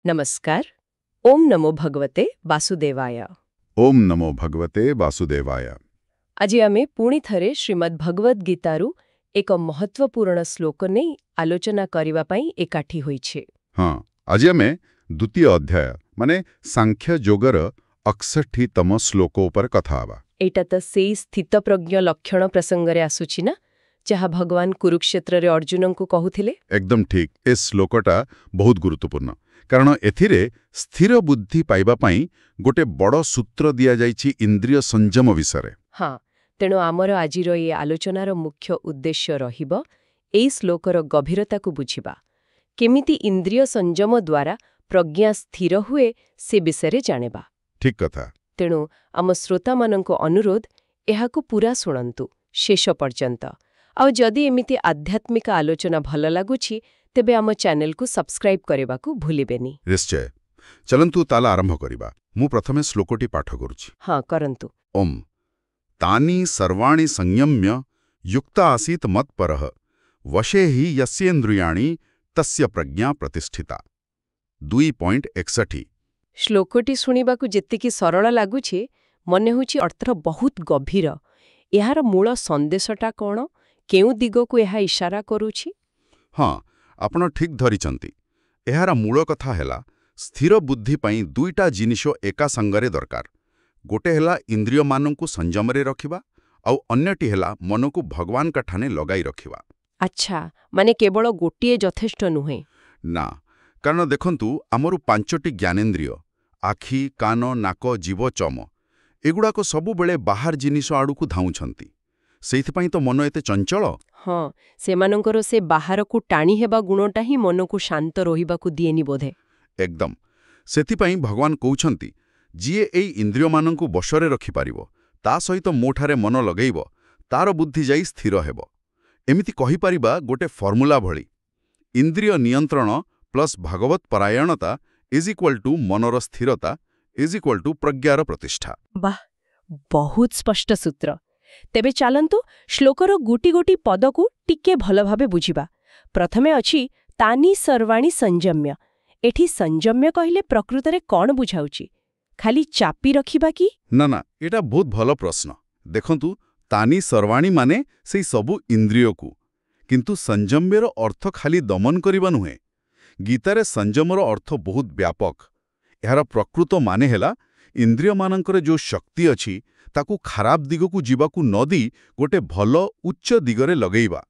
नमस्कार. ओम नमो भगवते वासुदेवाय. ओम नमो भगवते वासुदेवाय. ଆଜି ଆମେ ପୁଣି ଥରେ ଶ୍ରୀମଦ୍ ଭଗବଦ୍ ଗୀତାରୁ ଏକ ମହତ୍ୱପୂର୍ଣ୍ଣ ଶ୍ଲୋକ ନେଇ ଆଲୋଚନା କରିବା ପାଇଁ ଏକାଠି ହୋଇଛେ. ହଁ, ଆଜି ଆମେ ଦ୍ୱିତୀୟ ଅଧ୍ୟାୟ ମାନେ ସାଂଖ୍ୟ ଯୋଗର 61ତମ ଶ୍ଲୋକ ଉପରେ କଥା ହେବା. ଏଇଟା ତ ସେଇ ସ୍ଥିତପ୍ରଜ୍ଞ ଲକ୍ଷଣ ପ୍ରସଙ୍ଗରେ ଆସୁଛି ନା, ଯାହା ଭଗବାନ କୁରୁକ୍ଷେତ୍ରରେ ଅର୍ଜୁନଙ୍କୁ କହୁଥିଲେ. ଏକଦମ ଠିକ୍. ଏ ଶ୍ଲୋକଟା ବହୁତ ଗୁରୁତ୍ୱପୂର୍ଣ୍ଣ କାରଣ ଏଥିରେ ସ୍ଥିର ବୁଦ୍ଧି ପାଇବା ପାଇଁ ଗୋଟେ ବଡ଼ ସୂତ୍ର ଦିଆଯାଇଛି ଇନ୍ଦ୍ରିୟ ସଂଯମ ବିଷୟରେ. ହଁ, ତେଣୁ ଆମର ଆଜିର ଏ ଆଲୋଚନାର ମୁଖ୍ୟ ଉଦ୍ଦେଶ୍ୟ ରହିବ ଏଇ ଶ୍ଲୋକର ଗଭୀରତାକୁ ବୁଝିବା. କେମିତି ଇନ୍ଦ୍ରିୟ ସଂଯମ ଦ୍ୱାରା ପ୍ରଜ୍ଞା ସ୍ଥିର ହୁଏ ସେ ବିଷୟରେ ଜାଣିବା. ଠିକ୍ କଥା. ତେଣୁ ଆମ ଶ୍ରୋତାମାନଙ୍କୁ ଅନୁରୋଧ, ଏହାକୁ ପୁରା ଶୁଣନ୍ତୁ ଶେଷ ପର୍ଯ୍ୟନ୍ତ. ଆଉ ଯଦି ଏମିତି ଆଧ୍ୟାତ୍ମିକ ଆଲୋଚନା ଭଲ ଲାଗୁଛି ତେବେ ଆମ ଚ୍ୟାନେଲକୁ ସବସ୍କ୍ରାଇବ୍ କରିବାକୁ ଭୁଲିବେନି. ନିଶ୍ଚୟ. ଚାଲନ୍ତୁ ତାହେଲେ ଆରମ୍ଭ କରିବା. ମୁଁ ପ୍ରଥମେ ଶ୍ଲୋକଟି ପାଠ କରୁଛି. ହଁ, କରନ୍ତୁ. ଓମ୍ ତାନି ସର୍ବାଣି ସଂୟମ୍ୟ ଯୁକ୍ତ ଆସୀତ ମତ୍ପରଃ ವಶೇ ହି ಯಸ್ಯೇಂದ್ರಿಯಾಣಿ ତସ୍ୟ ପ୍ରଜ୍ଞା ପ୍ରତିଷ୍ଠିତା. 2.61. ଶ୍ଲୋକଟି ଶୁଣିବାକୁ ଯେତିକି ସରଳ ଲାଗୁଛି, ମନେ ହେଉଛି ଅର୍ଥ ବହୁତ ଗଭୀର. ଏହାର ମୂଳ ସନ୍ଦେଶଟା କ'ଣ? କେଉଁ ଦିଗକୁ ଏହା ଇଶାରା କରୁଛି? ହଁ, ଆପଣ ଠିକ୍ ଧରିଛନ୍ତି. ଏହାର ମୂଳ କଥା ହେଲା ସ୍ଥିର ବୁଦ୍ଧି ପାଇଁ ଦୁଇଟା ଜିନିଷ ଏକା ସାଙ୍ଗରେ ଦରକାର. ଗୋଟେ ହେଲା ଇନ୍ଦ୍ରିୟମାନଙ୍କୁ ସଂଯମରେ ରଖିବା, ଆଉ ଅନ୍ୟଟି ହେଲା ମନକୁ ଭଗବାନଙ୍କ ଠାନେ ଲଗାଇ ରଖିବା. ଆଚ୍ଛା, ମାନେ କେବଳ ଗୋଟିଏ ଯଥେଷ୍ଟ ନୁହେଁ? ନା, କାରଣ ଦେଖନ୍ତୁ, ଆମର 5ଟି ଜ୍ଞାନେନ୍ଦ୍ରିୟ ଆଖି, କାନ, ନାକ, ଜିଭ, ଚମ ଏଗୁଡ଼ାକ ସବୁବେଳେ ବାହାର ଜିନିଷ ଆଡ଼କୁ ଧାଉଁଛନ୍ତି. ସେଇଥିପାଇଁ ତ ମନ ଏତେ ଚଞ୍ଚଳ. ହଁ, ସେମାନଙ୍କର ସେ ବାହାରକୁ ଟାଣି ହେବା ଗୁଣଟା ହିଁ ମନକୁ ଶାନ୍ତ ରହିବାକୁ ଦିଏନି ବୋଧେ. ଏକଦମ. ସେଥିପାଇଁ ଭଗବାନ କହୁଛନ୍ତି, ଯିଏ ଏଇ ଇନ୍ଦ୍ରିୟମାନଙ୍କୁ ବଶରେ ରଖିପାରିବ, ତା ସହିତ ମୋଠାରେ ମନ ଲଗେଇବ, ତାର ବୁଦ୍ଧି ଯାଇ ସ୍ଥିର ହେବ. ଏମିତି କହିପାରିବା ଗୋଟେ ଫର୍ମୁଲା ଭଳି, ଇନ୍ଦ୍ରିୟ ନିୟନ୍ତ୍ରଣ ପ୍ଲସ୍ ଭାଗବତ ପରାୟଣତା ଇଜ୍ ଇକ୍ୱାଲ୍ ଟୁ ମନର ସ୍ଥିରତା ଇଜ୍ ଇକ୍ୱାଲ୍ ଟୁ ପ୍ରଜ୍ଞାର ପ୍ରତିଷ୍ଠା. ବାଃ, ବହୁତ ସ୍ପଷ୍ଟ ସୂତ୍ର. ତେବେ ଚାଲନ୍ତୁ ଶ୍ଲୋକର ଗୋଟି ଗୋଟି ପଦକୁ ଟିକେ ଭଲ ଭାବେ ବୁଝିବା. ପ୍ରଥମେ ଅଛି ତାନି ସର୍ବାଣୀ ସଂଯମ୍ୟ. ଏଠି ସଂଯମ୍ୟ କହିଲେ ପ୍ରକୃତରେ କ'ଣ ବୁଝାଉଛି? ଖାଲି ଚାପି ରଖିବା କି? ନା, ଏଇଟା ବହୁତ ଭଲ ପ୍ରଶ୍ନ. ଦେଖନ୍ତୁ, ତାନି ସର୍ବାଣୀ ମାନେ ସେଇ ସବୁ ଇନ୍ଦ୍ରିୟକୁ. କିନ୍ତୁ ସଂଯମ୍ୟର ଅର୍ଥ ଖାଲି ଦମନ କରିବା ନୁହେଁ. ଗୀତାରେ ସଂଯମର ଅର୍ଥ ବହୁତ ବ୍ୟାପକ. ଏହାର ପ୍ରକୃତ ମାନେ ହେଲା ଇନ୍ଦ୍ରିୟମାନଙ୍କର ଯେଉଁ ଶକ୍ତି ଅଛି ତାକୁ ଖରାପ ଦିଗକୁ ଯିବାକୁ ନ ଦେଇ ଗୋଟେ ଭଲ ଉଚ୍ଚ ଦିଗରେ ଲଗେଇବା.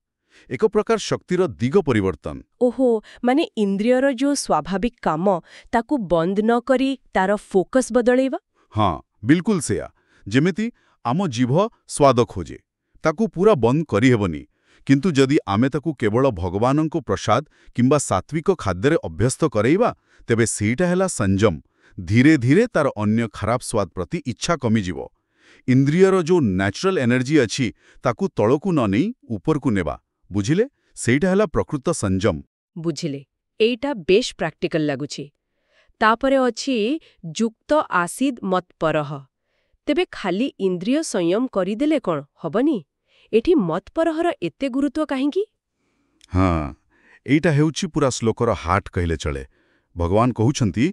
ଏକ ପ୍ରକାର ଶକ୍ତିର ଦିଗ ପରିବର୍ତ୍ତନ. ଓହୋ, ମାନେ ଇନ୍ଦ୍ରିୟର ଯେଉଁ ସ୍ୱାଭାବିକ କାମ ତାକୁ ବନ୍ଦ ନ କରି ତାର ଫୋକସ୍ ବଦଳେଇବା? ହଁ, ବିଲକୁଲ ସେୟା. ଯେମିତି ଆମ ଜିଭ ସ୍ୱାଦ ଖୋଜେ, ତାକୁ ପୁରା ବନ୍ଦ କରିହେବନି. କିନ୍ତୁ ଯଦି ଆମେ ତାକୁ କେବଳ ଭଗବାନଙ୍କ ପ୍ରସାଦ କିମ୍ବା ସାତ୍ବିକ ଖାଦ୍ୟରେ ଅଭ୍ୟସ୍ତ କରେଇବା, ତେବେ ସେଇଟା ହେଲା ସଂଯମ. ଧୀରେ ଧୀରେ ତାର ଅନ୍ୟ ଖରାପ ସ୍ୱାଦ ପ୍ରତି ଇଚ୍ଛା କମିଯିବ. ଇନ୍ଦ୍ରିୟର ଯେଉଁ ନ୍ୟାଚୁରାଲ ଏନର୍ଜି ଅଛି ତାକୁ ତଳକୁ ନ ନେଇ ଉପରକୁ ନେବା. ବୁଝିଲେ? ସେଇଟା ହେଲା ପ୍ରକୃତ ସଂଯମ. ବୁଝିଲେ, ଏଇଟା ବେଶ୍ ପ୍ରାକ୍ଟିକାଲ ଲାଗୁଛି. ତାପରେ ଅଛି ଯୁକ୍ତ ଆସୀଦ ମତ୍ପରଃ. ତେବେ ଖାଲି ଇନ୍ଦ୍ରିୟ ସଂୟମ କରିଦେଲେ କ'ଣ ହବନି? ଏଠି ମତ୍ପରହର ଏତେ ଗୁରୁତ୍ୱ କାହିଁକି? ହଁ, ଏଇଟା ହେଉଛି ପୁରା ଶ୍ଲୋକର ହାର୍ଟ କହିଲେ ଚଳେ. ଭଗବାନ କହୁଛନ୍ତି,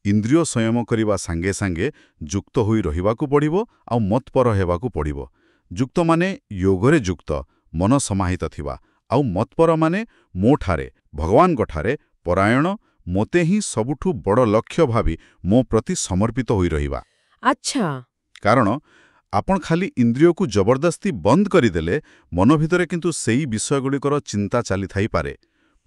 ଇନ୍ଦ୍ରିୟ ସଂୟମ କରିବା ସାଙ୍ଗେ ସାଙ୍ଗେ ଯୁକ୍ତ ହୋଇ ରହିବାକୁ ପଡ଼ିବ ଆଉ ମତ୍ପର ହେବାକୁ ପଡ଼ିବ. ଯୁକ୍ତ ମାନେ ଯୋଗରେ ଯୁକ୍ତ, ମନ ସମାହିତ ଥିବା, ଆଉ ମତ୍ପର ମାନେ ମୋଠାରେ, ଭଗବାନଙ୍କଠାରେ ପରାୟଣ, ମୋତେ ହିଁ ସବୁଠୁ ବଡ଼ ଲକ୍ଷ୍ୟ ଭାବି ମୋ ପ୍ରତି ସମର୍ପିତ ହୋଇ ରହିବା. ଆଚ୍ଛା. କାରଣ ଆପଣ ଖାଲି ଇନ୍ଦ୍ରିୟକୁ ଜବରଦସ୍ତି ବନ୍ଦ କରିଦେଲେ ମନ ଭିତରେ କିନ୍ତୁ ସେଇ ବିଷୟଗୁଡ଼ିକର ଚିନ୍ତା ଚାଲିଥାଇପାରେ.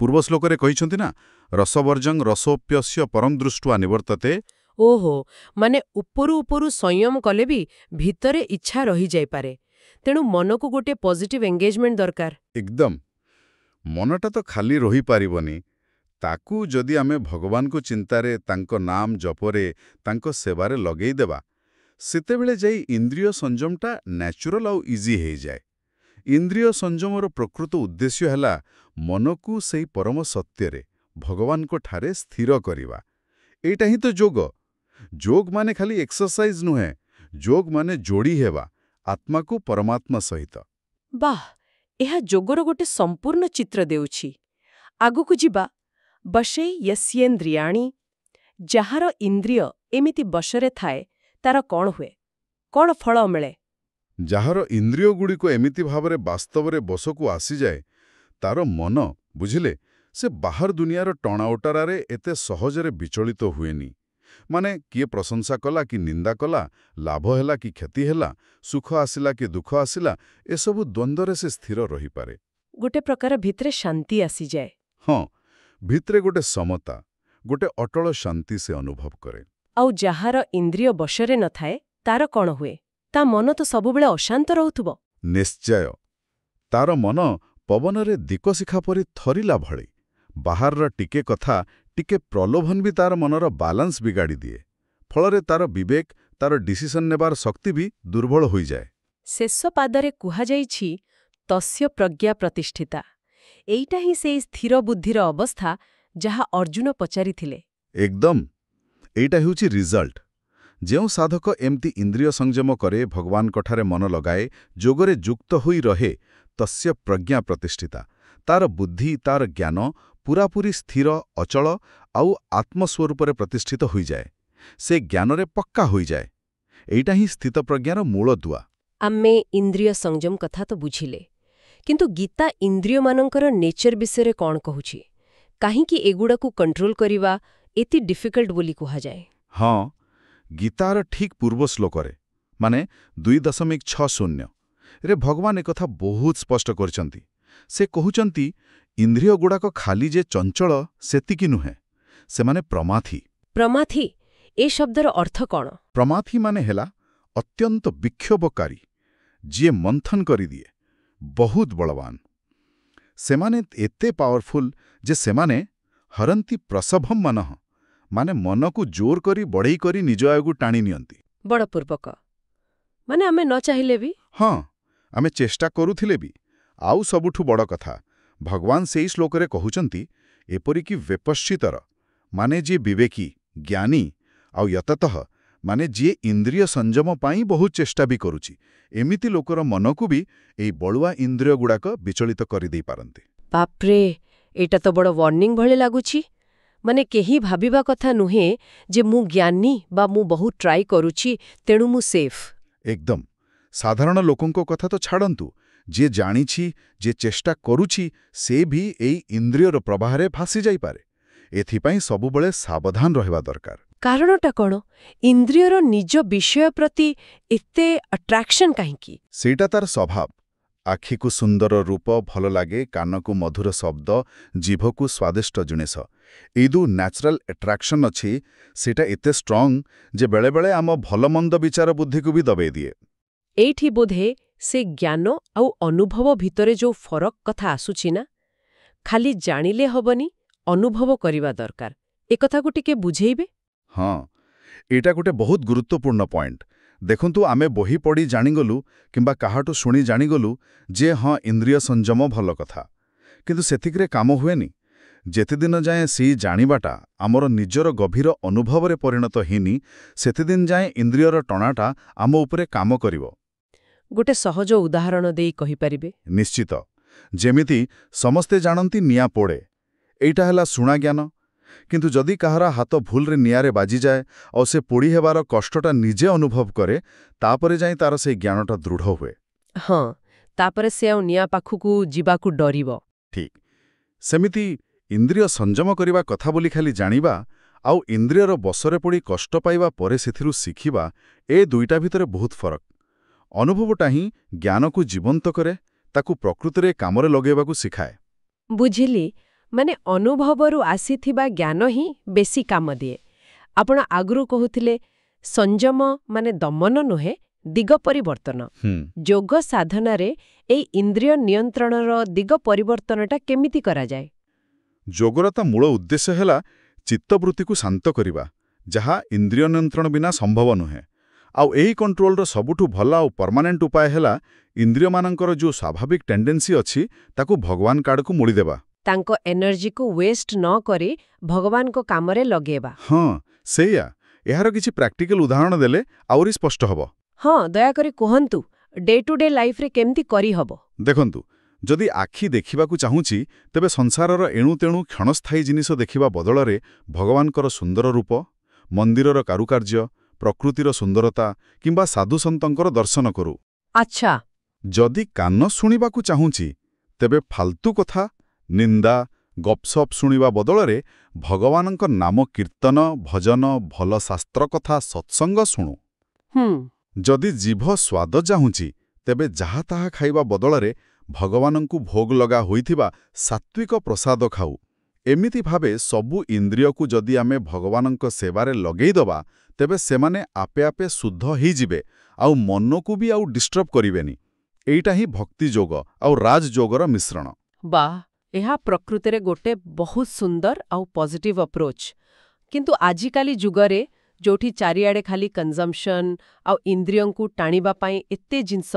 ପୂର୍ବ ଶ୍ଲୋକରେ କହିଛନ୍ତି ନା, ରସବର୍ଜଂ ରସୋପ୍ୟସ୍ୟ ପରଂ ଦୃଷ୍ଟ୍ୱା ନିବର୍ତ୍ତତେ. ଓହୋ, ମାନେ ଉପରୁ ଉପରୁ ସଂୟମ କଲେ ବି ଭିତରେ ଇଚ୍ଛା ରହିଯାଇପାରେ. ତେଣୁ ମନକୁ ଗୋଟେ ପଜିଟିଭ୍ ଏଙ୍ଗେଜମେଣ୍ଟ ଦରକାର. ଏକଦମ. ମନଟା ତ ଖାଲି ରହିପାରିବନି. ତାକୁ ଯଦି ଆମେ ଭଗବାନଙ୍କ ଚିନ୍ତାରେ, ତାଙ୍କ ନାମ ଜପରେ, ତାଙ୍କ ସେବାରେ ଲଗେଇଦେବା, ସେତେବେଳେ ଯାଇ ଇନ୍ଦ୍ରିୟ ସଂଯମଟା ନ୍ୟାଚୁରାଲ ଆଉ ଇଜି ହେଇଯାଏ. ଇନ୍ଦ୍ରିୟ ସଂଯମର ପ୍ରକୃତ ଉଦ୍ଦେଶ୍ୟ ହେଲା ମନକୁ ସେଇ ପରମ ସତ୍ୟରେ, ଭଗବାନଙ୍କଠାରେ ସ୍ଥିର କରିବା. ଏଇଟା ହିଁ ତ ଯୋଗ. ଯୋଗ ମାନେ ଖାଲି ଏକ୍ସରସାଇଜ ନୁହେଁ. ଯୋଗ ମାନେ ଯୋଡ଼ି ହେବା ଆତ୍ମାକୁ ପରମାତ୍ମା ସହିତ. ବାଃ, ଏହା ଯୋଗର ଗୋଟେ ସମ୍ପୂର୍ଣ୍ଣ ଚିତ୍ର ଦେଉଛି. ଆଗକୁ ଯିବା. ବଶେ ୟସ୍ୟେନ୍ଦ୍ରିୟାଣି. ଯାହାର ଇନ୍ଦ୍ରିୟ ଏମିତି ବଶରେ ଥାଏ ତାର କ'ଣ ହୁଏ? କ'ଣ ଫଳ ମିଳେ? ଯାହାର ଇନ୍ଦ୍ରିୟଗୁଡ଼ିକ ଏମିତି ଭାବରେ ବାସ୍ତବରେ ବଶକୁ ଆସିଯାଏ, ତାର ମନ, ବୁଝିଲେ, ସେ ବାହାର ଦୁନିଆର ଟଣାଓଟାରାରେ ଏତେ ସହଜରେ ବିଚଳିତ ହୁଏନି। ମାନେ କିଏ ପ୍ରଶଂସା କଲା କି ନିନ୍ଦା କଲା, ଲାଭ ହେଲା କି କ୍ଷତି ହେଲା, ସୁଖ ଆସିଲା କି ଦୁଃଖ ଆସିଲା, ଏସବୁ ଦ୍ୱନ୍ଦ୍ୱରେ ସେ ସ୍ଥିର ରହିପାରେ। ଗୋଟେ ପ୍ରକାର ଭିତରେ ଶାନ୍ତି ଆସିଯାଏ। ହଁ, ଭିତରେ ଗୋଟେ ସମତା, ଗୋଟେ ଅଟଳ ଶାନ୍ତି ସେ ଅନୁଭବ କରେ। ଆଉ ଯାହାର ଇନ୍ଦ୍ରିୟ ବଶରେ ନଥାଏ ତାର କ'ଣ ହୁଏ? ତା ମନ ତ ସବୁବେଳେ ଅଶାନ୍ତ ରହୁଥିବ। ନିଶ୍ଚୟ। ତାର ମନ ପବନରେ ଦିକଶିଖା ପରି ଥରିଲା ଭଳି। ବାହାରର ଟିକେ କଥା, ଟିକେ ପ୍ରଲୋଭନ ବି ତାର ମନର ବାଲାନ୍ସ ବିଗାଡ଼ି ଦିଏ। ଫଳରେ ତାର ବିବେକ, ତାର ଡିସିସନ୍ ନେବାର ଶକ୍ତି ବି ଦୁର୍ବଳ ହୋଇଯାଏ। ଶେଷ ପାଦରେ କୁହାଯାଇଛି ତସ୍ୟ ପ୍ରଜ୍ଞା ପ୍ରତିଷ୍ଠିତା। ଏଇଟା ହିଁ ସେଇ ସ୍ଥିର ବୁଦ୍ଧିର ଅବସ୍ଥା ଯାହା ଅର୍ଜୁନ ପଚାରିଥିଲେ। ଏକଦମ୍। ଏଇଟା ହେଉଛି ରିଜଲ୍ଟ। ଯେଉଁ ସାଧକ ଏମିତି ଇନ୍ଦ୍ରିୟ ସଂଯମ କରେ, ଭଗବାନଙ୍କଠାରେ ମନ ଲଗାଏ, ଯୋଗରେ ଯୁକ୍ତ ହୋଇ ରହେ, ତସ୍ୟ ପ୍ରଜ୍ଞା ପ୍ରତିଷ୍ଠିତା। ତାର ବୁଦ୍ଧି, ତାର ଜ୍ଞାନ ପୂରାପୂରି ସ୍ଥିର, ଅଚଳ ଆଉ ଆତ୍ମସ୍ୱରୂପରେ ପ୍ରତିଷ୍ଠିତ ହୋଇଯାଏ। ସେ ଜ୍ଞାନରେ ପକ୍କା ହୋଇଯାଏ। ଏଇଟା ହିଁ ସ୍ଥିତପ୍ରଜ୍ଞାର ମୂଳଦୁଆ। ଆମେ ଇନ୍ଦ୍ରିୟ ସଂଯମ କଥା ତ ବୁଝିଲେ, କିନ୍ତୁ ଗୀତା ଇନ୍ଦ୍ରିୟମାନଙ୍କର ନେଚର ବିଷୟରେ କ'ଣ କହୁଛି? କାହିଁକି ଏଗୁଡ଼ାକୁ କଣ୍ଟ୍ରୋଲ କରିବା ଏତେ ଡିଫିକଲ୍ଟ ବୋଲି କୁହାଯାଏ? ହଁ, ଗୀତାର ଠିକ୍ ପୂର୍ବ ଶ୍ଲୋକରେ, ମାନେ 2.60 ରେ ଭଗବାନ ଏକଥା ବହୁତ ସ୍ପଷ୍ଟ କରିଛନ୍ତି। ସେ କହୁଛନ୍ତି, ଇନ୍ଦ୍ରିୟଗୁଡ଼ାକ ଖାଲି ଯେ ଚଞ୍ଚଳ ସେତିକି ନୁହେଁ, ସେମାନେ ପ୍ରମାଥି। ପ୍ରମାଥି, ଏ ଶବ୍ଦର ଅର୍ଥ କ'ଣ? ପ୍ରମାଥି ମାନେ ହେଲା ଅତ୍ୟନ୍ତ ବିକ୍ଷୋଭକାରୀ, ଯିଏ ମନ୍ଥନ କରିଦିଏ, ବହୁତ ବଳବାନ। ସେମାନେ ଏତେ ପାୱାରଫୁଲ୍ ଯେ ସେମାନେ ହରନ୍ତି ପ୍ରସଭମ୍ ମନଃ, ମାନେ ମନକୁ ଜୋର କରି ବଢ଼େଇ କରି ନିଜ ଆଗକୁ ଟାଣି ନିଅନ୍ତି। ବଳପୂର୍ବକ। ମାନେ ଆମେ ନ ଚାହିଁଲେ ବି? ହଁ, ଆମେ ଚେଷ୍ଟା କରୁଥିଲେ ବି। ଆଉ ସବୁଠୁ ବଡ଼ କଥା, ଭଗବାନ ସେଇ ଶ୍ଲୋକରେ କହୁଛନ୍ତି, ଏପରିକି ବିପଶ୍ଚିତର, ମାନେ ଯିଏ ବିବେକୀ, ଜ୍ଞାନୀ, ଆଉ ୟତତଃ, ମାନେ ଯିଏ ଇନ୍ଦ୍ରିୟ ସଂଯମ ପାଇଁ ବହୁତ ଚେଷ୍ଟା ବି କରୁଛି, ଏମିତି ଲୋକର ମନକୁ ବି ଏଇ ବଳୁଆ ଇନ୍ଦ୍ରିୟଗୁଡ଼ାକ ବିଚଳିତ କରିଦେଇ ପାରନ୍ତି। ବାପ୍ରେ, ଏଇଟା ତ ବଡ଼ ୱାର୍ଣ୍ଣିଂ ଭଳି ଲାଗୁଛି। ମାନେ କେହି ଭାବିବା କଥା ନୁହେଁ ଯେ ମୁଁ ଜ୍ଞାନୀ ବା ମୁଁ ବହୁତ ଟ୍ରାଏ କରୁଛି ତେଣୁ ମୁଁ ସେଫ୍। ଏକଦମ୍। ସାଧାରଣ ଲୋକଙ୍କ କଥା ତ ଛାଡ଼ନ୍ତୁ, ଯିଏ ଜାଣିଛି, ଯିଏ ଚେଷ୍ଟା କରୁଛି, ସେ ବି ଏଇ ଇନ୍ଦ୍ରିୟର ପ୍ରବାହରେ ଭାସି ଯାଇପାରେ। ଏଥିପାଇଁ ସବୁବେଳେ ସାବଧାନ ରହିବା ଦରକାର। କାରଣଟା କ'ଣ? ଇନ୍ଦ୍ରିୟର ନିଜ ବିଷୟ ପ୍ରତି ଏତେ ଆଟ୍ରାକ୍ସନ୍ କାହିଁକି? ସେଇଟା ତାର ସ୍ୱଭାବ। ଆଖିକୁ ସୁନ୍ଦର ରୂପ ଭଲ ଲାଗେ, କାନକୁ ମଧୁର ଶବ୍ଦ, ଜିଭକୁ ସ୍ୱାଦିଷ୍ଟ ଜିନିଷ। ଏଇ ଯୋଉ ନ୍ୟାଚୁରାଲ ଆଟ୍ରାକ୍ସନ୍ ଅଛି, ସେଇଟା ଏତେ ଷ୍ଟ୍ରଙ୍ଗ ଯେ ବେଳେବେଳେ ଆମ ଭଲମନ୍ଦ ବିଚାର ବୁଦ୍ଧିକୁ ବି ଦବେଇ ଦିଏ। ଏଇଠି ବୋଧେ ସେ ଜ୍ଞାନ ଆଉ ଅନୁଭବ ଭିତରେ ଯୋଉ ଫରକ କଥା ଆସୁଛି ନା, ଖାଲି ଜାଣିଲେ ହବନି, ଅନୁଭବ କରିବା ଦରକାର। ଏକଥାକୁ ଟିକେ ବୁଝେଇବେ? ହଁ, ଏଇଟା ଗୋଟେ ବହୁତ ଗୁରୁତ୍ୱପୂର୍ଣ୍ଣ ପଏଣ୍ଟ। ଦେଖନ୍ତୁ, ଆମେ ବହି ପଢ଼ି ଜାଣିଗଲୁ କିମ୍ବା କାହାଠୁ ଶୁଣି ଜାଣିଗଲୁ ଯେ ହଁ, ଇନ୍ଦ୍ରିୟ ସଂଯମ ଭଲ କଥା, କିନ୍ତୁ ସେତିକିରେ କାମ ହୁଏନି। ଯେତେଦିନ ଯାଏଁ ସେଇ ଜାଣିବାଟା ଆମର ନିଜର ଗଭୀର ଅନୁଭବରେ ପରିଣତ ହେଇନି, ସେତେଦିନ ଯାଏଁ ଇନ୍ଦ୍ରିୟର ଟଣାଟା ଆମ ଉପରେ କାମ କରିବ। ଗୋଟେ ସହଜ ଉଦାହରଣ ଦେଇ କହିପାରିବେ? ନିଶ୍ଚିତ। ଯେମିତି ସମସ୍ତେ ଜାଣନ୍ତି ନିଆଁ ପୋଡ଼େ, ଏଇଟା ହେଲା ଶୁଣା ଜ୍ଞାନ। କିନ୍ତୁ ଯଦି କାହାର ହାତ ଭୁଲରେ ନିଆଁରେ ବାଜିଯାଏ ଆଉ ସେ ପୋଡ଼ି ହେବାର କଷ୍ଟଟା ନିଜେ ଅନୁଭବ କରେ, ତାପରେ ଯାଇ ତାର ସେଇ ଜ୍ଞାନଟା ଦୃଢ଼ ହୁଏ। ହଁ, ତାପରେ ସେ ଆଉ ନିଆଁ ପାଖକୁ ଯିବାକୁ ଡରିବ। ଠିକ୍ ସେମିତି ଇନ୍ଦ୍ରିୟ ସଂଯମ କରିବା କଥା ବୋଲି ଖାଲି ଜାଣିବା ଆଉ ଇନ୍ଦ୍ରିୟର ବଶରେ ପଡ଼ି କଷ୍ଟ ପାଇବା ପରେ ସେଥିରୁ ଶିଖିବା, ଏ ଦୁଇଟା ଭିତରେ ବହୁତ ଫରକ। ଅନୁଭବଟା ହିଁ ଜ୍ଞାନକୁ ଜୀବନ୍ତ କରେ, ତାକୁ ପ୍ରକୃତିରେ କାମରେ ଲଗେଇବାକୁ ଶିଖାଏ। ବୁଝିଲି। ମାନେ ଅନୁଭବରୁ ଆସିଥିବା ଜ୍ଞାନ ହିଁ ବେଶୀ କାମ ଦିଏ। ଆପଣ ଆଗରୁ କହୁଥିଲେ ସଂଯମ ମାନେ ଦମନ ନୁହେଁ, ଦିଗ ପରିବର୍ତ୍ତନ। ଯୋଗ ସାଧନାରେ ଏଇ ଇନ୍ଦ୍ରିୟ ନିୟନ୍ତ୍ରଣର ଦିଗ ପରିବର୍ତ୍ତନଟା କେମିତି କରାଯାଏ? ଯୋଗର ତା ମୂଳ ଉଦ୍ଦେଶ୍ୟ ହେଲା ଚିତ୍ତବୃତ୍ତିକୁ ଶାନ୍ତ କରିବା, ଯାହା ଇନ୍ଦ୍ରିୟ ନିୟନ୍ତ୍ରଣ ବିନା ସମ୍ଭବ ନୁହେଁ। ଆଉ ଏହି କଣ୍ଟ୍ରୋଲର ସବୁଠୁ ଭଲ ଆଉ ପର୍ମାନେଣ୍ଟ ଉପାୟ ହେଲା ଇନ୍ଦ୍ରିୟମାନଙ୍କର ଯୋଉ ସ୍ୱାଭାବିକ ଟେଣ୍ଡେନ୍ସି ଅଛି, ତାକୁ ଭଗବାନ କାର୍ଡ଼କୁ ମୋଡ଼ିଦେବା। ତାଙ୍କ ଏନର୍ଜିକୁ ୱେଷ୍ଟ ନ କରି ଭଗବାନଙ୍କ କାମରେ ଲଗେଇବା। ହଁ, ସେଇଆ। ଏହାର କିଛି ପ୍ରାକ୍ଟିକାଲ ଉଦାହରଣ ଦେଲେ ଆହୁରି ସ୍ପଷ୍ଟ ହେବ। ହଁ, ଦୟାକରି କୁହନ୍ତୁ, ଡେ ଟୁ ଡେ ଲାଇଫରେ କେମିତି କରିହବ? ଦେଖନ୍ତୁ, ଯଦି ଆଖି ଦେଖିବାକୁ ଚାହୁଁଛି ତେବେ ସଂସାରର ଏଣୁତେଣୁ କ୍ଷଣସ୍ଥାୟୀ ଜିନିଷ ଦେଖିବା ବଦଳରେ ଭଗବାନଙ୍କର ସୁନ୍ଦର ରୂପ, ମନ୍ଦିରର କାରୁକାର୍ଯ୍ୟ, ପ୍ରକୃତିର ସୁନ୍ଦରତା କିମ୍ବା ସାଧୁସନ୍ତଙ୍କର ଦର୍ଶନ କରୁ। ଆଚ୍ଛା। ଯଦି କାନ ଶୁଣିବାକୁ ଚାହୁଁଛି ତେବେ ଫାଲତୁ କଥା, ନିନ୍ଦା, ଗପସପ୍ ଶୁଣିବା ବଦଳରେ ଭଗବାନଙ୍କ ନାମ କୀର୍ତ୍ତନ, ଭଜନ, ଭଲ ଶାସ୍ତ୍ର କଥା, ସତ୍ସଙ୍ଗ ଶୁଣୁ। ଯଦି ଜିଭ ସ୍ୱାଦ ଚାହୁଁଛି ତେବେ ଯାହା ତାହା ଖାଇବା ବଦଳରେ ଭଗବାନଙ୍କୁ ଭୋଗ ଲଗା ହୋଇଥିବା ସାତ୍ତ୍ୱିକ ପ୍ରସାଦ ଖାଉ। ଏମିତି ଭାବେ ସବୁ ଇନ୍ଦ୍ରିୟକୁ ଯଦି ଆମେ ଭଗବାନଙ୍କ ସେବାରେ ଲଗେଇଦେବା ତେବେ ସେମାନେ ଆପେ ଆପେ ଶୁଦ୍ଧ ହେଇଯିବେ ଆଉ ମନକୁ ବି ଆଉ ଡିଷ୍ଟର୍ବ କରିବେନି। ଏଇଟା ହିଁ ଭକ୍ତିଯୋଗ ଆଉ ରାଜଯୋଗର ମିଶ୍ରଣ। ବାଃ, ଏହା ପ୍ରକୃତରେ ଗୋଟେ ବହୁତ ସୁନ୍ଦର ଆଉ ପଜିଟିଭ ଅପ୍ରୋଚ୍। କିନ୍ତୁ ଆଜିକାଲି ଯୁଗରେ ଯୋଉଠି ଚାରିଆଡ଼େ ଖାଲି କନଜମ୍ପସନ୍ ଆଉ ଇନ୍ଦ୍ରିୟଙ୍କୁ ଟାଣିବା ପାଇଁ ଏତେ ଜିନିଷ,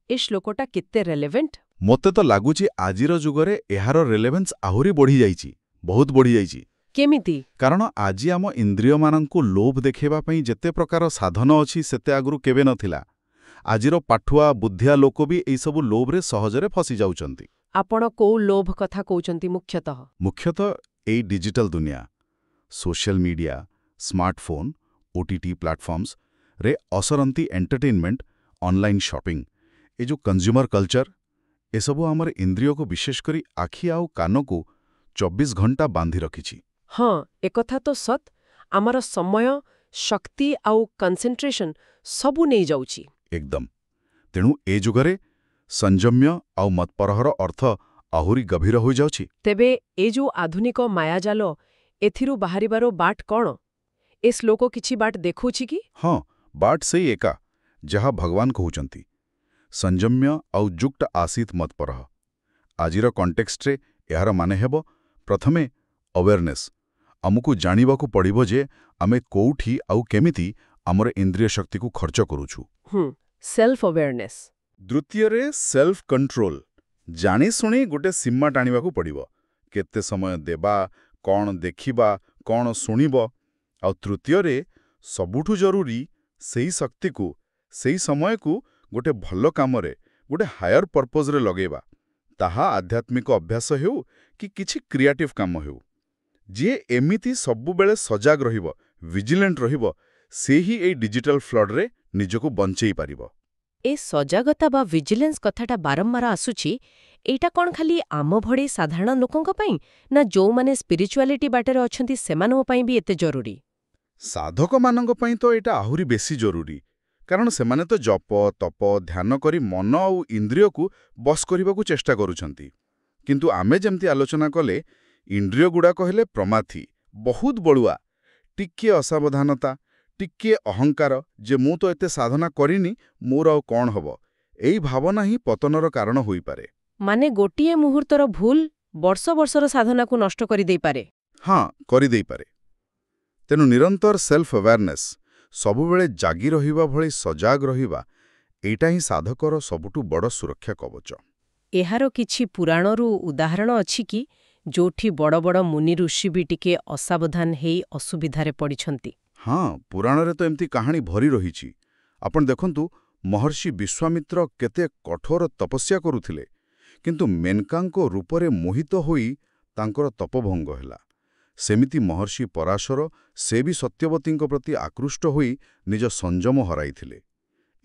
ଏ ଶ୍ଲୋକଟା କେତେ ରେଲେଭେଣ୍ଟ? ମୋତେ ତ ଲାଗୁଛି ଆଜିର ଯୁଗରେ ଏହାର ରେଲେଭେନ୍ସ ଆହୁରି ବଢ଼ିଯାଇଛି, ବହୁତ ବଢ଼ିଯାଇଛି। କେମିତି? କାରଣ ଆଜି ଆମ ଇନ୍ଦ୍ରିୟମାନଙ୍କୁ ଲୋଭ ଦେଖାଇବା ପାଇଁ ଯେତେ ପ୍ରକାର ସାଧନ ଅଛି ସେତେ ଆଗରୁ କେବେ ନଥିଲା। ଆଜିର ପାଠୁଆ ବୁଦ୍ଧିଆ ଲୋକ ବି ଏଇସବୁ ଲୋଭରେ ସହଜରେ ଫସି ଯାଉଛନ୍ତି। ଆପଣ କୋଉ ଲୋଭ କଥା କହୁଛନ୍ତି ମୁଖ୍ୟତଃ? ମୁଖ୍ୟତଃ ଏଇ ଡିଜିଟାଲ ଦୁନିଆ, ସୋସିଆଲ ମିଡିଆ, ସ୍ମାର୍ଟଫୋନ୍, OTT ପ୍ଲାଟଫର୍ମସରେ ଅସରନ୍ତି ଏଣ୍ଟରଟେନମେଣ୍ଟ, ଅନଲାଇନ୍ ସପିଂ, ଏ ଯେଉଁ କନଜ୍ୟୁମର କଲଚର, ଏସବୁ ଆମର ଇନ୍ଦ୍ରିୟକୁ ବିଶେଷ କରି ଆଖି ଆଉ କାନକୁ 24 ଘଣ୍ଟା ବାନ୍ଧି ରଖିଛି। ହଁ, ଏକଥା ତ ସତ୍। ଆମର ସମୟ, ଶକ୍ତି ଆଉ କନସେଣ୍ଟ୍ରେସନ୍ ସବୁ ନେଇଯାଉଛି। ଏକଦମ। ତେଣୁ ଏ ଯୁଗରେ ସଂଯମ୍ୟ ଆଉ ମତ୍ପରହର ଅର୍ଥ ଆହୁରି ଗଭୀର ହୋଇଯାଉଛି। ତେବେ ଏ ଯୋଉ ଆଧୁନିକ ମାୟାଜାଲ, ଏଥିରୁ ବାହାରିବାର ବାଟ କ'ଣ? ଏ ଶ୍ଲୋକ କିଛି ବାଟ ଦେଖଉଛି କି? ହଁ, ବାଟ ସେଇ ଏକା ଯାହା ଭଗବାନ କହୁଛନ୍ତି, ସଂଯମ୍ୟ ଆଉ ଯୁକ୍ତ ଆସୀତ ମତ୍ପରହ। ଆଜିର କଣ୍ଟେକ୍ସଟ୍ରେ ଏହାର ମାନେ ହେବ, ପ୍ରଥମେ ଅୱେରନେସ୍। ଆମକୁ ଜାଣିବାକୁ ପଡ଼ିବ ଯେ ଆମେ କୋଉଠି ଆଉ କେମିତି ଆମର ଇନ୍ଦ୍ରିୟ ଶକ୍ତିକୁ ଖର୍ଚ୍ଚ କରୁଛୁ। ସେଲ୍ଫ ଅୱେରନେସ୍। ଦ୍ୱିତୀୟରେ ସେଲ୍ଫ କଣ୍ଟ୍ରୋଲ। ଜାଣିଶୁଣି ଗୋଟେ ସୀମା ଟାଣିବାକୁ ପଡ଼ିବ। କେତେ ସମୟ ଦେବା, କ'ଣ ଦେଖିବା, କ'ଣ ଶୁଣିବ। ଆଉ ତୃତୀୟରେ ସବୁଠୁ ଜରୁରୀ, ସେଇ ଶକ୍ତିକୁ, ସେଇ ସମୟକୁ ଗୋଟେ ଭଲ କାମରେ, ଗୋଟେ ହାୟର ପର୍ପୋଜରେ ଲଗେଇବା। ତାହା ଆଧ୍ୟାତ୍ମିକ ଅଭ୍ୟାସ ହେଉ କି କିଛି କ୍ରିଏଟିଭ କାମ ହେଉ। ଯିଏ ଏମିତି ସବୁବେଳେ ସଜାଗ ରହିବ, ଭିଜିଲେଣ୍ଟ ରହିବ, ସେ ହିଁ ଏଇ ଡିଜିଟାଲ ଫ୍ଲଡରେ ନିଜକୁ ବଞ୍ଚେଇ ପାରିବ। ଏ ସଜାଗତା ବା ଭିଜିଲେନ୍ସ କଥାଟା ବାରମ୍ବାର ଆସୁଛି। ଏଇଟା କ'ଣ ଖାଲି ଆମ ଭଳି ସାଧାରଣ ଲୋକଙ୍କ ପାଇଁ, ନା ଯୋଉମାନେ ସ୍ପିରିଚୁଆଲିଟି ବାଟରେ ଅଛନ୍ତି ସେମାନଙ୍କ ପାଇଁ ବି ଏତେ ଜରୁରୀ? ସାଧକମାନଙ୍କ ପାଇଁ ତ ଏଇଟା ଆହୁରି ବେଶୀ ଜରୁରୀ। କାରଣ ସେମାନେ ତ ଜପ, ତପ, ଧ୍ୟାନ କରି ମନ ଆଉ ଇନ୍ଦ୍ରିୟକୁ ବଶ କରିବାକୁ ଚେଷ୍ଟା କରୁଛନ୍ତି। କିନ୍ତୁ ଆମେ ଯେମିତି ଆଲୋଚନା କଲେ, ଇନ୍ଦ୍ରିୟଗୁଡ଼ାକ ହେଲେ ପ୍ରମାଥି, ବହୁତ ବଳୁଆ। ଟିକିଏ ଅସାବଧାନତା, ଟିକିଏ ଅହଙ୍କାର ଯେ ମୁଁ ତ ଏତେ ସାଧନା କରିନି, ମୋର ଆଉ କ'ଣ ହବ, ଏଇ ଭାବନା ହିଁ ପତନର କାରଣ ହୋଇପାରେ। ମାନେ ଗୋଟିଏ ମୁହୂର୍ତ୍ତର ଭୁଲ ବର୍ଷ ବର୍ଷର ସାଧନାକୁ ନଷ୍ଟ କରିଦେଇପାରେ। ହଁ, କରିଦେଇପାରେ। ତେଣୁ ନିରନ୍ତର ସେଲ୍ଫ ଆୱାରନେସ୍, ସବୁବେଳେ ଜାଗି ରହିବା ଭଳି ସଜାଗ ରହିବା, ଏଇଟା ହିଁ ସାଧକର ସବୁଠୁ ବଡ଼ ସୁରକ୍ଷା କବଚ। ଏହାର କିଛି ପୁରାଣରୁ ଉଦାହରଣ ଅଛି କି ଯୋଉଠି ବଡ଼ ବଡ଼ ମୁନି ଋଷି ବି ଟିକେ ଅସାବଧାନ ହେଇ ଅସୁବିଧାରେ ପଡ଼ିଛନ୍ତି? ହଁ, ପୁରାଣରେ ତ ଏମିତି କାହାଣୀ ଭରି ରହିଛି। ଆପଣ ଦେଖନ୍ତୁ, ମହର୍ଷି ବିଶ୍ୱାମିତ୍ର କେତେ କଠୋର ତପସ୍ୟା କରୁଥିଲେ, କିନ୍ତୁ ମେନକାଙ୍କ ରୂପରେ ମୋହିତ ହୋଇ ତାଙ୍କର ତପଭଙ୍ଗ ହେଲା। ସେମିତି ମହର୍ଷି ପରାଶର, ସେ ବି ସତ୍ୟବତୀଙ୍କ ପ୍ରତି ଆକୃଷ୍ଟ ହୋଇ ନିଜ ସଂଯମ ହରାଇଥିଲେ।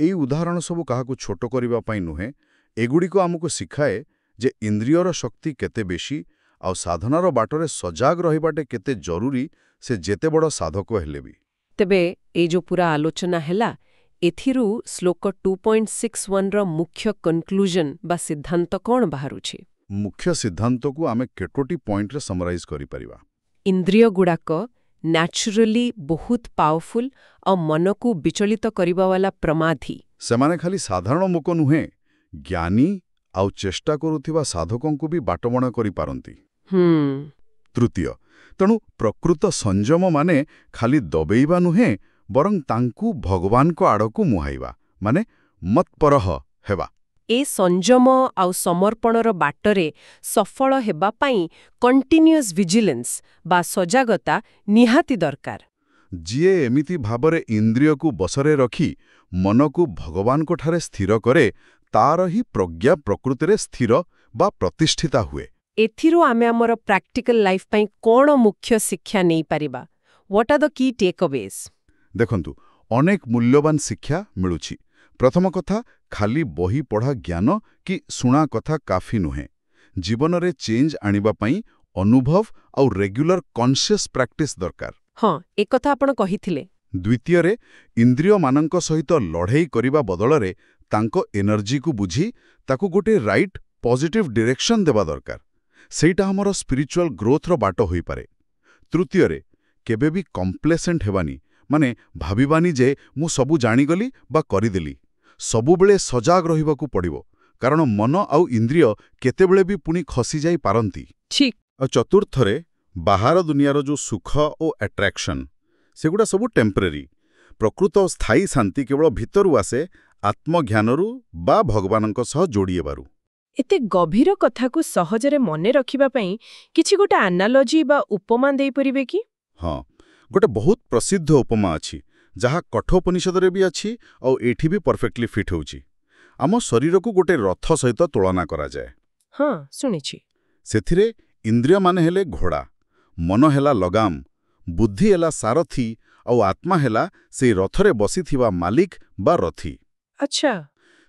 ଏଇ ଉଦାହରଣ ସବୁ କାହାକୁ ଛୋଟ କରିବା ପାଇଁ ନୁହେଁ, ଏଗୁଡ଼ିକ ଆମକୁ ଶିଖାଏ ଯେ ଇନ୍ଦ୍ରିୟର ଶକ୍ତି କେତେ ବେଶୀ ଆଉ ସାଧନାର ବାଟରେ ସଜାଗ ରହିବାଟେ କେତେ ଜରୁରୀ, ସେ ଯେତେ ବଡ଼ ସାଧକ ହେଲେ ବି। ତେବେ ଏଇ ଯୋଉ ପୁରା ଆଲୋଚନା ହେଲା, ଏଥିରୁ ଶ୍ଲୋକ 2.61ର ମୁଖ୍ୟ କନକ୍ଲୁଜନ୍ ବା ସିଦ୍ଧାନ୍ତ କ'ଣ ବାହାରୁଛି? ମୁଖ୍ୟ ସିଦ୍ଧାନ୍ତକୁ ଆମେ କେତୋଟି ପଏଣ୍ଟରେ ସମରାଇଜ୍ କରିପାରିବା। ଇନ୍ଦ୍ରିୟଗୁଡ଼ାକ ନ୍ୟାଚୁରାଲି ବହୁତ ପାୱାରଫୁଲ୍ ଆଉ ମନକୁ ବିଚଳିତ କରିବାବାଲା ପ୍ରମାଥି। ସେମାନେ ଖାଲି ସାଧାରଣ ଲୋକ ନୁହେଁ, ଜ୍ଞାନୀ ଆଉ ଚେଷ୍ଟା କରୁଥିବା ସାଧକଙ୍କୁ ବି ବାଟବଣା କରିପାରନ୍ତି। ତୃତୀୟ, ତେଣୁ ପ୍ରକୃତ ସଂଯମ ମାନେ ଖାଲି ଦବେଇବା ନୁହେଁ, ବରଂ ତାଙ୍କୁ ଭଗବାନଙ୍କ ଆଡ଼କୁ ମୁହାଇବା, ମାନେ ମତ୍ପରହ ହେବା। ଏ ସଂଯମ ଆଉ ସମର୍ପଣର ବାଟରେ ସଫଳ ହେବା ପାଇଁ କଣ୍ଟିନ୍ୟୁଅସ୍ ଭିଜିଲେନ୍ସ ବା ସଜାଗତା ନିହାତି ଦରକାର। ଯିଏ ଏମିତି ଭାବରେ ଇନ୍ଦ୍ରିୟକୁ ବଶରେ ରଖି ମନକୁ ଭଗବାନଙ୍କଠାରେ ସ୍ଥିର କରେ, ତାର ହିଁ ପ୍ରଜ୍ଞା ପ୍ରକୃତିରେ ସ୍ଥିର ବା ପ୍ରତିଷ୍ଠିତା ହୁଏ। ଏଥିରୁ ଆମେ ଆମର ପ୍ରାକ୍ଟିକାଲ ଲାଇଫ୍ ପାଇଁ କ'ଣ ମୁଖ୍ୟ ଶିକ୍ଷା ନେଇପାରିବା? ହ୍ୱାଟ୍ ଆର୍ ଦ କି ଟେକ୍ଅୱେଜ୍? ଦେଖନ୍ତୁ, ଅନେକ ମୂଲ୍ୟବାନ ଶିକ୍ଷା ମିଳୁଛି। ପ୍ରଥମ କଥା, ଖାଲି ବହି ପଢ଼ା ଜ୍ଞାନ କି ଶୁଣା କଥା କାଫି ନୁହେଁ। ଜୀବନରେ ଚେଞ୍ଜ ଆଣିବା ପାଇଁ ଅନୁଭବ ଆଉ ରେଗୁଲାର କନସିୟସ୍ ପ୍ରାକ୍ଟିସ୍ ଦରକାର। ହଁ, ଏକଥା ଆପଣ କହିଥିଲେ। ଦ୍ୱିତୀୟରେ, ଇନ୍ଦ୍ରିୟମାନଙ୍କ ସହିତ ଲଢ଼େଇ କରିବା ବଦଳରେ ତାଙ୍କ ଏନର୍ଜିକୁ ବୁଝି ତାକୁ ଗୋଟେ ରାଇଟ୍ ପଜିଟିଭ୍ ଡିରେକ୍ସନ୍ ଦେବା ଦରକାର। ସେଇଟା ଆମର ସ୍ପିରିଚୁଆଲ୍ ଗ୍ରୋଥର ବାଟ ହୋଇପାରେ। ତୃତୀୟରେ, କେବେ ବି କମ୍ପ୍ଲେସେଣ୍ଟ ହେବାନି, ମାନେ ଭାବିବାନି ଯେ ମୁଁ ସବୁ ଜାଣିଗଲି ବା କରିଦେଲି। ସବୁବେଳେ ସଜାଗ ରହିବାକୁ ପଡ଼ିବ, କାରଣ ମନ ଆଉ ଇନ୍ଦ୍ରିୟ କେତେବେଳେ ବି ପୁଣି ଖସିଯାଇ ପାରନ୍ତି। ଠିକ୍। ଆଉ ଚତୁର୍ଥରେ, ବାହାର ଦୁନିଆର ଯୋଉ ସୁଖ ଓ ଆଟ୍ରାକ୍ସନ୍, ସେଗୁଡ଼ା ସବୁ ଟେମ୍ପରେରୀ। ପ୍ରକୃତ ସ୍ଥାୟୀ ଶାନ୍ତି କେବଳ ଭିତରୁ ଆସେ, ଆତ୍ମଜ୍ଞାନରୁ ବା ଭଗବାନଙ୍କ ସହ ଯୋଡ଼ି ହେବାରୁ। ଏତେ ଗଭୀର କଥାକୁ ସହଜରେ ମନେ ରଖିବା ପାଇଁ କିଛି ଗୋଟେ ଆନାଲଜି ବା ଉପମା ଦେଇପାରିବେ କି? ହଁ, ଗୋଟେ ବହୁତ ପ୍ରସିଦ୍ଧ ଉପମା ଅଛି, ଯାହା କଠୋପନିଷଦରେ ବି ଅଛି ଆଉ ଏଇଠି ବି ପରଫେକ୍ଟଲି ଫିଟ୍ ହେଉଛି। ଆମ ଶରୀରକୁ ଗୋଟେ ରଥ ସହିତ ତୁଳନା କରାଯାଏ। ହଁ, ଶୁଣିଛି। ସେଥିରେ ଇନ୍ଦ୍ରିୟମାନେ ହେଲେ ଘୋଡ଼ା, ମନ ହେଲା ଲଗାମ, ବୁଦ୍ଧି ହେଲା ସାରଥୀ ଆଉ ଆତ୍ମା ହେଲା ସେଇ ରଥରେ ବସିଥିବା ମାଲିକ ବା ରଥୀ। ଆଚ୍ଛା।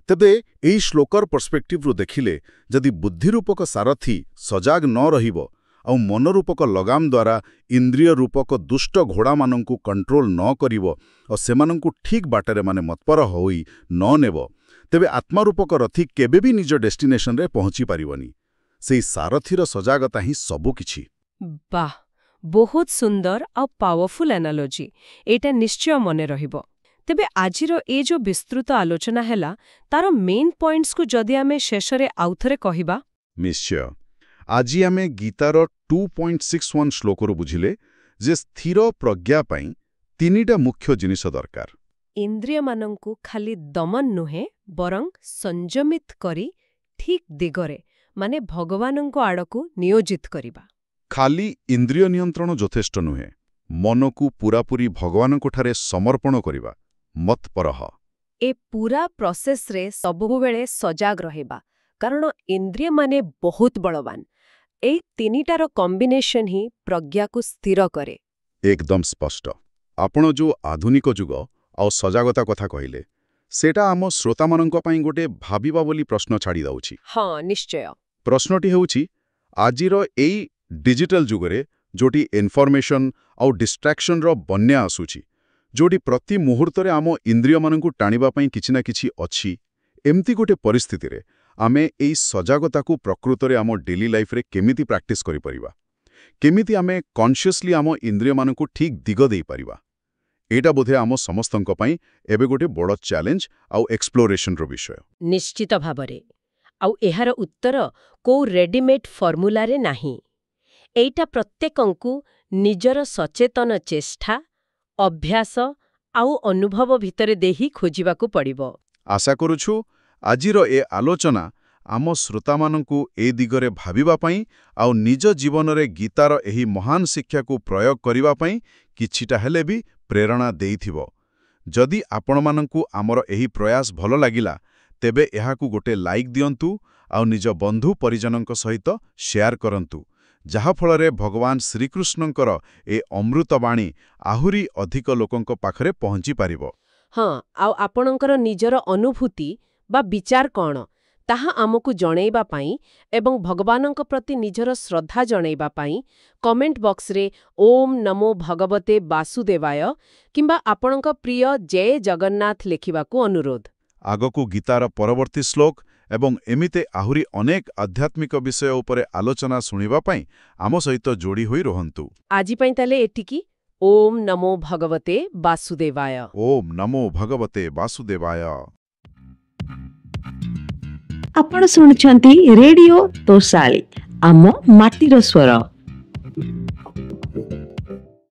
ତେବେ ଏଇ ଶ୍ଲୋକର ପର୍ସପେକ୍ଟିଭରୁ ଦେଖିଲେ, ଯଦି ବୁଦ୍ଧିରୂପକ ସାରଥୀ ସଜାଗ ନ ରହିବ ଆଉ ମନରୂପକ ଲଗାମ ଦ୍ୱାରା ଇନ୍ଦ୍ରିୟ ରୂପକ ଦୁଷ୍ଟ ଘୋଡ଼ାମାନଙ୍କୁ କଣ୍ଟ୍ରୋଲ ନ କରିବ ଆଉ ସେମାନଙ୍କୁ ଠିକ୍ ବାଟରେ ମତ୍ପର ହୋଇ ନ ନେବ, ତେବେ ଆତ୍ମାରୂପକ ରଥୀ କେବେ ବି ନିଜ ଡେଷ୍ଟିନେସନରେ ପହଞ୍ଚି ପାରିବନି। ସେଇ ସାରଥୀର ସଜାଗତା ହିଁ ସବୁକିଛି। ବାଃ, ବହୁତ ସୁନ୍ଦର ଆଉ ପାୱାରଫୁଲ୍ ଆନାଲୋଜି। ଏଇଟା ନିଶ୍ଚୟ ମନେ ରହିବ। ତେବେ ଆଜିର ଏ ଯୋଉ ବିସ୍ତୃତ ଆଲୋଚନା ହେଲା, ତାର ମେନ୍ ପଏଣ୍ଟସକୁ ଯଦି ଆମେ ଶେଷରେ ଆଉଥରେ କହିବା। ନିଶ୍ଚୟ। ଆଜି ଆମେ ଗୀତାର 2.61 ଶ୍ଲୋକରୁ ବୁଝିଲେ ଯେ ସ୍ଥିର ପ୍ରଜ୍ଞା ପାଇଁ ତିନିଟା ମୁଖ୍ୟ ଜିନିଷ ଦରକାର। ଇନ୍ଦ୍ରିୟମାନଙ୍କୁ ଖାଲି ଦମନ ନୁହେଁ, ବରଂ ସଂଯମିତ କରି ଠିକ୍ ଦିଗରେ, ମାନେ ଭଗବାନଙ୍କ ଆଡ଼କୁ ନିୟୋଜିତ କରିବା। ଖାଲି ଇନ୍ଦ୍ରିୟ ନିୟନ୍ତ୍ରଣ ଯଥେଷ୍ଟ ନୁହେଁ, ମନକୁ ପୂରାପୂରି ଭଗବାନଙ୍କଠାରେ ସମର୍ପଣ କରିବା, ମତ୍ପରଃ। ଏ ପୁରା ପ୍ରୋସେସରେ ସବୁବେଳେ ସଜାଗ ରହିବା, କାରଣ ଇନ୍ଦ୍ରିୟମାନେ ବହୁତ ବଳବାନ। ଏଇ ତିନିଟାର କମ୍ବିନେସନ୍ ହିଁ ପ୍ରଜ୍ଞାକୁ ସ୍ଥିର କରେ। ଏକଦମ ସ୍ପଷ୍ଟ। ଆପଣ ଯୋଉ ଆଧୁନିକ ଯୁଗ ଆଉ ସଜାଗତା କଥା କହିଲେ, ସେଇଟା ଆମ ଶ୍ରୋତାମାନଙ୍କ ପାଇଁ ଗୋଟେ ଭାବିବା ବୋଲି ପ୍ରଶ୍ନ ଛାଡ଼ି ଦେଉଛି। ହଁ, ନିଶ୍ଚୟ। ପ୍ରଶ୍ନଟି ହେଉଛି, ଆଜିର ଏଇ ଡିଜିଟାଲ ଯୁଗରେ ଯୋଉଠି ଇନଫର୍ମେସନ୍ ଆଉ ଡିଷ୍ଟ୍ରାକ୍ସନର ବନ୍ୟା ଆସୁଛି, ଯୋଉଠି ପ୍ରତି ମୁହୂର୍ତ୍ତରେ ଆମ ଇନ୍ଦ୍ରିୟମାନଙ୍କୁ ଟାଣିବା ପାଇଁ କିଛି ନା କିଛି ଅଛି, ଏମିତି ଗୋଟେ ପରିସ୍ଥିତିରେ ଆମେ ଏଇ ସଜାଗତାକୁ ପ୍ରକୃତରେ ଆମ ଡେଲି ଲାଇଫରେ କେମିତି ପ୍ରାକ୍ଟିସ୍ କରିପାରିବା? କେମିତି ଆମେ କନସିୟସଲି ଆମ ଇନ୍ଦ୍ରିୟମାନଙ୍କୁ ଠିକ୍ ଦିଗ ଦେଇପାରିବା? ଏଇଟା ବୋଧେ ଆମ ସମସ୍ତଙ୍କ ପାଇଁ ଏବେ ଗୋଟେ ବଡ଼ ଚ୍ୟାଲେଞ୍ଜ ଆଉ ଏକ୍ସପ୍ଲୋରେସନର ବିଷୟ। ନିଶ୍ଚିତ ଭାବରେ। ଆଉ ଏହାର ଉତ୍ତର କୋଉ ରେଡିମେଡ୍ ଫର୍ମୁଲାରେ ନାହିଁ। ଏଇଟା ପ୍ରତ୍ୟେକଙ୍କୁ ନିଜର ସଚେତନ ଚେଷ୍ଟା, ଅଭ୍ୟାସ ଆଉ ଅନୁଭବ ଭିତରେ ଦେଇ ଖୋଜିବାକୁ ପଡ଼ିବ। ଆଶା କରୁଛୁ ଆଜିର ଏ ଆଲୋଚନା ଆମ ଶ୍ରୋତାମାନଙ୍କୁ ଏ ଦିଗରେ ଭାବିବା ପାଇଁ ଆଉ ନିଜ ଜୀବନରେ ଗୀତାର ଏହି ମହାନ ଶିକ୍ଷାକୁ ପ୍ରୟୋଗ କରିବା ପାଇଁ କିଛିଟା ହେଲେ ବି ପ୍ରେରଣା ଦେଇଥିବ। ଯଦି ଆପଣମାନଙ୍କୁ ଆମର ଏହି ପ୍ରୟାସ ଭଲ ଲାଗିଲା, ତେବେ ଏହାକୁ ଗୋଟେ ଲାଇକ୍ ଦିଅନ୍ତୁ ଆଉ ନିଜ ବନ୍ଧୁ ପରିଜନଙ୍କ ସହିତ ସେୟାର କରନ୍ତୁ, ଯାହାଫଳରେ ଭଗବାନ ଶ୍ରୀକୃଷ୍ଣଙ୍କର ଏ ଅମୃତବାଣୀ ଆହୁରି ଅଧିକ ଲୋକଙ୍କ ପାଖରେ ପହଞ୍ଚି ପାରିବ। ହଁ, ଆଉ ଆପଣଙ୍କର ନିଜର ଅନୁଭୂତି ବା ବିଚାର କ'ଣ, ତାହା ଆମକୁ ଜଣେଇବା ପାଇଁ ଏବଂ ଭଗବାନଙ୍କ ପ୍ରତି ନିଜର ଶ୍ରଦ୍ଧା ଜଣେଇବା ପାଇଁ କମେଣ୍ଟ ବକ୍ସରେ ଓମ୍ ନମୋ ଭଗବତେ ବାସୁଦେବାୟ କିମ୍ବା ଆପଣଙ୍କ ପ୍ରିୟ ଜୟ ଜଗନ୍ନାଥ ଲେଖିବାକୁ ଅନୁରୋଧ। ଆଗକୁ ଗୀତାର ପରବର୍ତ୍ତୀ ଶ୍ଲୋକ ଏବଂ ଏମିତି ଆହୁରି ଅନେକ ଆଧ୍ୟାତ୍ମିକ ବିଷୟ ଉପରେ ଆଲୋଚନା ଶୁଣିବା ପାଇଁ ଆମ ସହିତ ଯୋଡ଼ି ହୋଇ ରୁହନ୍ତୁ। ଆଜି ପାଇଁ ତାହେଲେ ଏତିକି। ଓମ୍ ନମୋ ଭଗବତେ ବାସୁଦେବାୟ। ଓମ୍ ନମୋ ଭଗବତେ ବାସୁଦେବାୟ। ଆପଣ ଶୁଣୁଛନ୍ତି ରେଡିଓ ତୋଷାଳୀ, ଆମ ମାଟିର ସ୍ୱର।